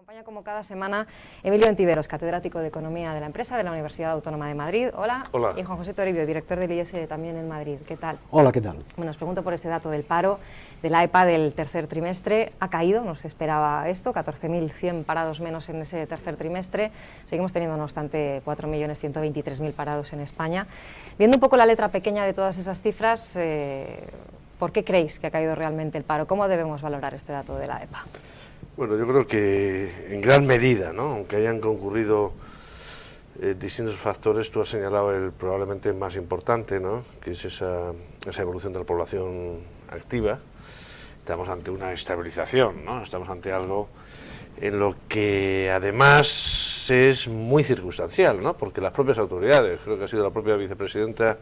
Acompaña como cada semana Emilio Ontiveros, catedrático de Economía de la Empresa de la Universidad Autónoma de Madrid. Hola. Hola. Y Juan José Toribio, director del IES también en Madrid. ¿Qué tal? Hola, ¿qué tal? Bueno, os pregunto por ese dato del paro de la EPA del tercer trimestre. Ha caído, no se esperaba esto, 14.100 parados menos en ese tercer trimestre. Seguimos teniendo, no obstante, 4.123.000 parados en España. Viendo un poco la letra pequeña de todas esas cifras, ¿por qué creéis que ha caído realmente el paro? ¿Cómo debemos valorar este dato de la EPA? Bueno, yo creo que en gran medida, ¿no? Aunque hayan concurrido distintos factores, tú has señalado el probablemente más importante, ¿no? Que es esa evolución de la población activa. Estamos ante una estabilización, ¿no? Estamos ante algo en lo que además es muy circunstancial, ¿no? Porque las propias autoridades, creo que ha sido la propia vicepresidenta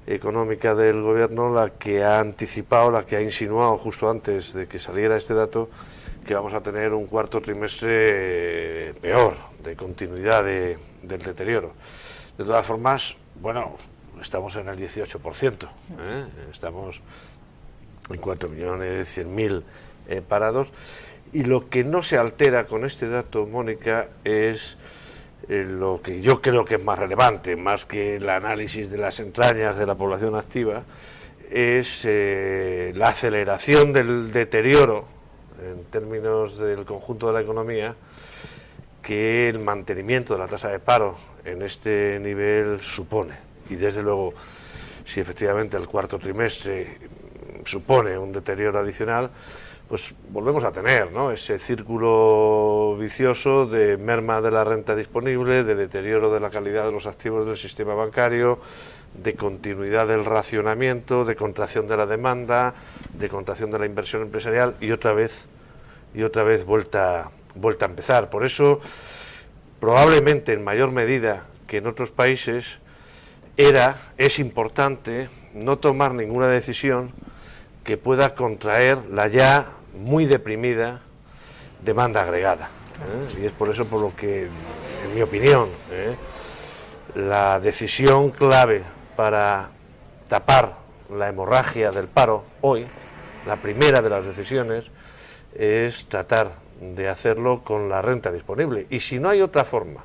económica del gobierno la que ha anticipado, la que ha insinuado justo antes de que saliera este dato, que vamos a tener un cuarto trimestre peor, de continuidad del deterioro. De todas formas, bueno, estamos en el 18%, estamos en 4.100.000 parados, y lo que no se altera con este dato, Mónica, es lo que yo creo que es más relevante, más que el análisis de las entrañas de la población activa, es la aceleración del deterioro en términos del conjunto de la economía que el mantenimiento de la tasa de paro en este nivel supone. Y desde luego, si efectivamente el cuarto trimestre supone un deterioro adicional, pues volvemos a tener, ¿no?, ese círculo vicioso de merma de la renta disponible, de deterioro de la calidad de los activos del sistema bancario, de continuidad del racionamiento, de contracción de la demanda, de contracción de la inversión empresarial y otra vez vuelta a empezar. Por eso, probablemente en mayor medida que en otros países, es importante no tomar ninguna decisión que pueda contraer la ya muy deprimida demanda agregada. Y es por eso por lo que, en mi opinión, la decisión clave para tapar la hemorragia del paro hoy, la primera de las decisiones, es tratar de hacerlo con la renta disponible. Y si no hay otra forma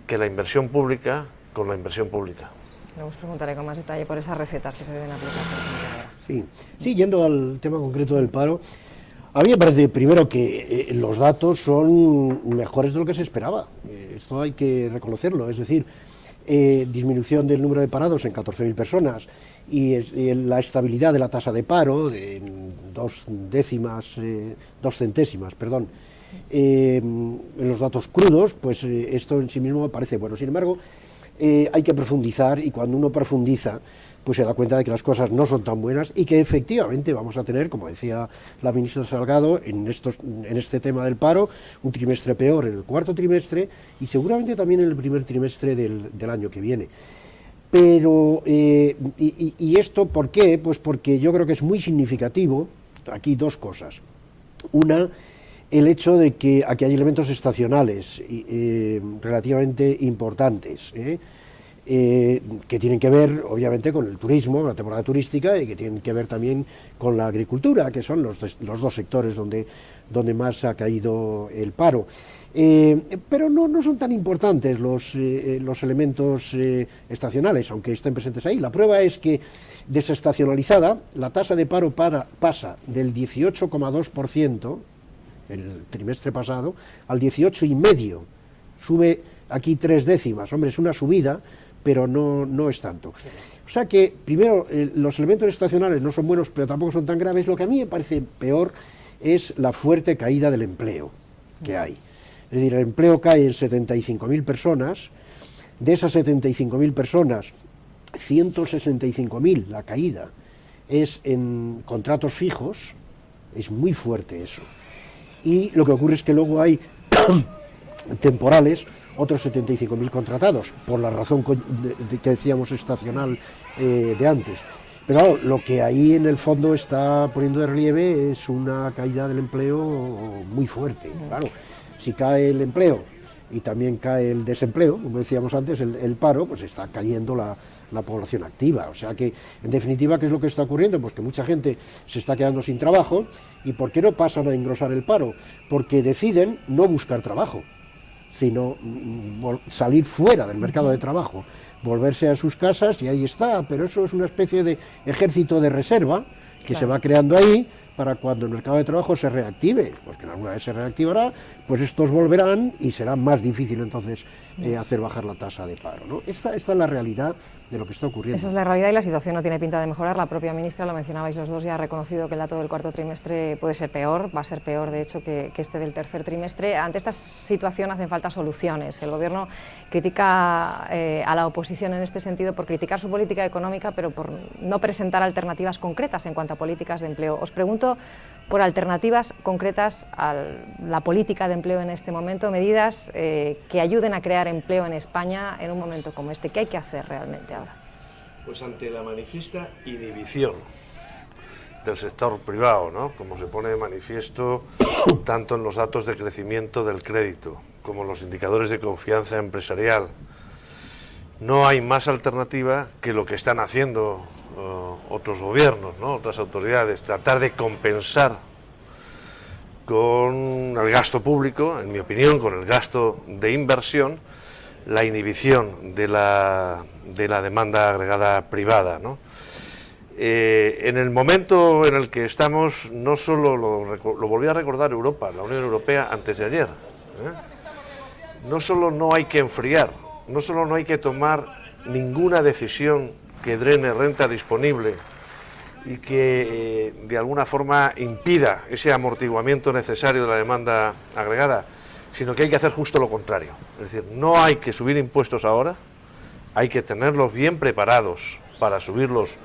que la inversión pública, con la inversión pública. Luego os preguntaré con más detalle por esas recetas que se deben aplicar. Sí, yendo al tema concreto del paro, a mí me parece primero que los datos son mejores de lo que se esperaba. Esto hay que reconocerlo, es decir, disminución del número de parados en 14.000 personas y la estabilidad de la tasa de paro en 2 centésimas, en los datos crudos, pues esto en sí mismo me parece bueno. Sin embargo, hay que profundizar, y cuando uno profundiza, pues se da cuenta de que las cosas no son tan buenas y que efectivamente vamos a tener, como decía la ministra Salgado, en este tema del paro, un trimestre peor en el cuarto trimestre y seguramente también en el primer trimestre del año que viene. Pero, ¿y esto por qué? Pues porque yo creo que es muy significativo, aquí dos cosas. Una, el hecho de que aquí hay elementos estacionales relativamente importantes, que tienen que ver, obviamente, con el turismo, la temporada turística, y que tienen que ver también con la agricultura, que son los dos sectores donde más ha caído el paro. Pero no son tan importantes los elementos estacionales, aunque estén presentes ahí. La prueba es que, desestacionalizada, la tasa de paro pasa del 18,2% el trimestre pasado al 18,5%. Sube aquí 3 décimas. Hombre, es una subida, pero no es tanto. O sea que, primero, los elementos estacionales no son buenos, pero tampoco son tan graves. Lo que a mí me parece peor es la fuerte caída del empleo que hay. Es decir, el empleo cae en 75.000 personas, de esas 75.000 personas, 165.000, la caída, es en contratos fijos, es muy fuerte eso. Y lo que ocurre es que luego hay temporales, otros 75.000 contratados, por la razón que decíamos estacional de antes. Pero claro, lo que ahí en el fondo está poniendo de relieve es una caída del empleo muy fuerte. Claro, si cae el empleo y también cae el desempleo, como decíamos antes, el paro, pues está cayendo la población activa. O sea que, en definitiva, ¿qué es lo que está ocurriendo? Pues que mucha gente se está quedando sin trabajo. ¿Y por qué no pasan a engrosar el paro? Porque deciden no buscar trabajo, sino salir fuera del mercado de trabajo, volverse a sus casas, y ahí está. Pero eso es una especie de ejército de reserva que se va creando ahí para cuando el mercado de trabajo se reactive, porque alguna vez se reactivará, pues estos volverán y será más difícil entonces hacer bajar la tasa de paro, ¿no? Esta es la realidad de lo que está ocurriendo. Esa es la realidad y la situación no tiene pinta de mejorar. La propia ministra, lo mencionabais los dos, ya ha reconocido que el dato del cuarto trimestre puede ser peor, va a ser peor de hecho que este del tercer trimestre. Ante esta situación hacen falta soluciones. El Gobierno critica a la oposición en este sentido por criticar su política económica, pero por no presentar alternativas concretas en cuanto a políticas de empleo. Os pregunto por alternativas concretas a la política de empleo en este momento, medidas que ayuden a crear empleo en España en un momento como este. ¿Qué hay que hacer realmente ahora? Pues ante la manifiesta inhibición del sector privado, ¿no?, como se pone de manifiesto tanto en los datos de crecimiento del crédito como en los indicadores de confianza empresarial, no hay más alternativa que lo que están haciendo otros gobiernos, ¿no?, otras autoridades, tratar de compensar con el gasto público, en mi opinión, con el gasto de inversión, la inhibición de la demanda agregada privada, ¿no? En el momento en el que estamos, no solo lo volví a recordar Europa, la Unión Europea antes de ayer, no solo no hay que enfriar, no solo no hay que tomar ninguna decisión que drene renta disponible y que de alguna forma impida ese amortiguamiento necesario de la demanda agregada, sino que hay que hacer justo lo contrario. Es decir, no hay que subir impuestos ahora, hay que tenerlos bien preparados para subirlos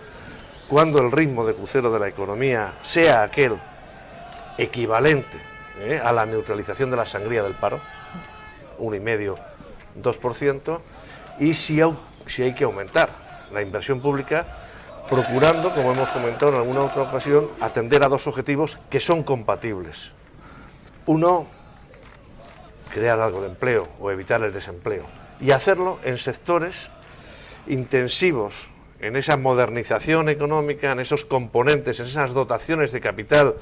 cuando el ritmo de crucero de la economía sea aquel equivalente a la neutralización de la sangría del paro, 1,5, 2%, y si hay que aumentar la inversión pública, procurando, como hemos comentado en alguna otra ocasión, atender a dos objetivos que son compatibles. Uno, crear algo de empleo o evitar el desempleo, y hacerlo en sectores intensivos en esa modernización económica, en esos componentes, en esas dotaciones de capital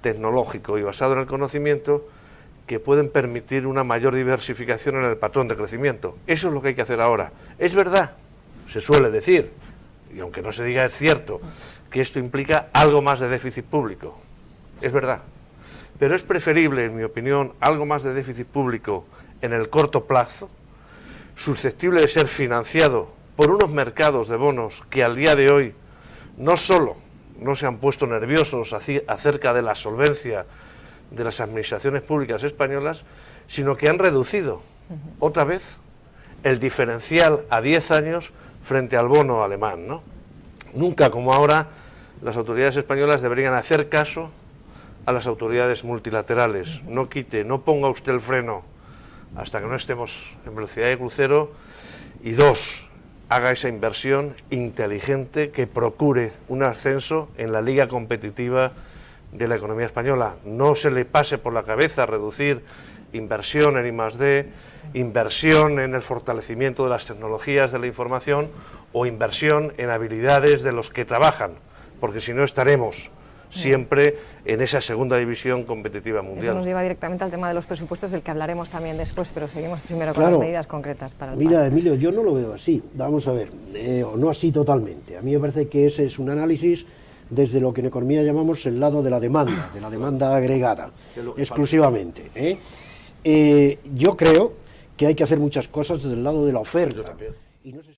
tecnológico y basado en el conocimiento que pueden permitir una mayor diversificación en el patrón de crecimiento. Eso es lo que hay que hacer ahora. Es verdad, se suele decir, y aunque no se diga es cierto, que esto implica algo más de déficit público. Es verdad. Pero es preferible, en mi opinión, algo más de déficit público en el corto plazo, susceptible de ser financiado por unos mercados de bonos que al día de hoy no solo no se han puesto nerviosos acerca de la solvencia de las administraciones públicas españolas, sino que han reducido otra vez el diferencial a 10 años frente al bono alemán, ¿no? Nunca como ahora las autoridades españolas deberían hacer caso a las autoridades multilaterales. No quite, no ponga usted el freno hasta que no estemos en velocidad de crucero, y dos, haga esa inversión inteligente que procure un ascenso en la liga competitiva de la economía española. No se le pase por la cabeza reducir inversión en I+D, inversión en el fortalecimiento de las tecnologías de la información o inversión en habilidades de los que trabajan, porque si no estaremos siempre en esa segunda división competitiva mundial. Eso nos lleva directamente al tema de los presupuestos, del que hablaremos también después, pero seguimos primero con las medidas concretas para el Mira, paro. Emilio, yo no lo veo así, vamos a ver, no así totalmente. A mí me parece que ese es un análisis desde lo que en economía llamamos el lado de la demanda agregada, exclusivamente. Yo creo que hay que hacer muchas cosas desde el lado de la oferta. Yo también. Y no sé